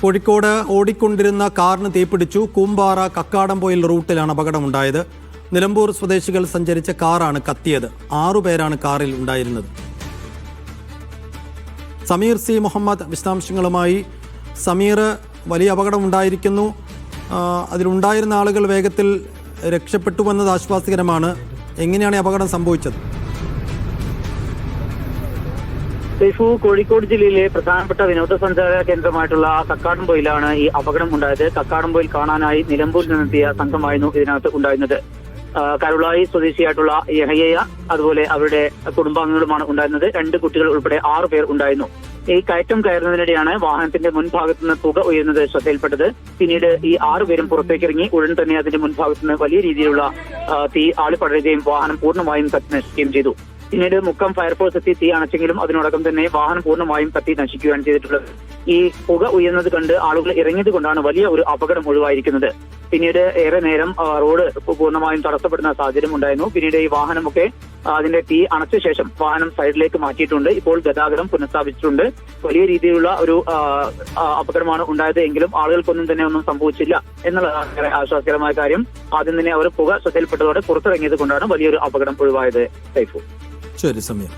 കോഴിക്കോട് ഓടിക്കൊണ്ടിരുന്ന കാറിന് തീപിടിച്ചു. കൂമ്പാറ കക്കാടംപൊയിൽ റൂട്ടിലാണ് അപകടമുണ്ടായത്. നിലമ്പൂർ സ്വദേശികൾ സഞ്ചരിച്ച കാറാണ് കത്തിയത്. 6 പേരാണ് കാറിൽ ഉണ്ടായിരുന്നത്. സമീർ സി മുഹമ്മദ് വിശദാംശങ്ങളുമായി. സമീർ, വലിയ അപകടമുണ്ടായിരിക്കുന്നു. അതിലുണ്ടായിരുന്ന ആളുകൾ വേഗത്തിൽ രക്ഷപ്പെട്ടുവെന്നത് ആശ്വാസകരമാണ്. എങ്ങനെയാണ് ഈ അപകടം സംഭവിച്ചത്? കോഴിക്കോട് ജില്ലയിലെ പ്രധാനപ്പെട്ട വിനോദസഞ്ചാര കേന്ദ്രമായിട്ടുള്ള കക്കാടംപൊയിലാണ് ഈ അപകടം ഉണ്ടായത്. കക്കാടംപൊയിൽ കാണാനായി നിലമ്പൂരിൽ നിന്നെത്തിയ സംഘമായിരുന്നു ഇതിനകത്ത് ഉണ്ടായിരുന്നത്. കരുളായി സ്വദേശിയായിട്ടുള്ള യഹയ, അതുപോലെ അവരുടെ കുടുംബാംഗങ്ങളുമാണ് ഉണ്ടായിരുന്നത്. 2 കുട്ടികൾ ഉൾപ്പെടെ 6 പേർ ഉണ്ടായിരുന്നു. ഈ കയറ്റം കയറുന്നതിനിടെയാണ് വാഹനത്തിന്റെ മുൻഭാഗത്തു നിന്ന് പുക ഉയരുന്നത് ശ്രദ്ധയിൽപ്പെട്ടത്. പിന്നീട് ഈ 6 പേരും പുറത്തേക്കിറങ്ങി ഉടൻ തന്നെ അതിന്റെ മുൻഭാഗത്തു നിന്ന് വലിയ രീതിയിലുള്ള തീ ആളിപ്പടരുകയും വാഹനം പൂർണ്ണമായും കത്തി നശിക്കുകയും ചെയ്തു. പിന്നീട് മുക്കം ഫയർഫോഴ്സ് എത്തി തീ അണച്ചെങ്കിലും അതിനോടകം തന്നെ വാഹനം പൂർണ്ണമായും കത്തി നശിക്കുകയാണ് ചെയ്തിട്ടുള്ളത്. ഈ പുക ഉയർന്നത് കണ്ട് ആളുകൾ ഇറങ്ങിയത് കൊണ്ടാണ് വലിയ ഒരു അപകടം ഒഴിവായിരിക്കുന്നത്. പിന്നീട് ഏറെ നേരം റോഡ് പൂർണ്ണമായും തടസ്സപ്പെടുന്ന സാഹചര്യം ഉണ്ടായിരുന്നു. പിന്നീട് ഈ വാഹനമൊക്കെ അതിന്റെ തീ അണച്ച ശേഷം വാഹനം സൈഡിലേക്ക് മാറ്റിയിട്ടുണ്ട്. ഇപ്പോൾ ഗതാഗതം പുനഃസ്ഥാപിച്ചിട്ടുണ്ട്. വലിയ രീതിയിലുള്ള ഒരു അപകടമാണ് ഉണ്ടായത് എങ്കിലും ആളുകൾക്കൊന്നും തന്നെ ഒന്നും സംഭവിച്ചില്ല എന്നുള്ളതാണ് ആശ്വാസകരമായ കാര്യം. ആദ്യം തന്നെ അവർ പുക ശ്രദ്ധയിൽപ്പെട്ടതോടെ പുറത്തിറങ്ങിയത് കൊണ്ടാണ് വലിയൊരു അപകടം ഒഴിവായത്. ശരി സമയം.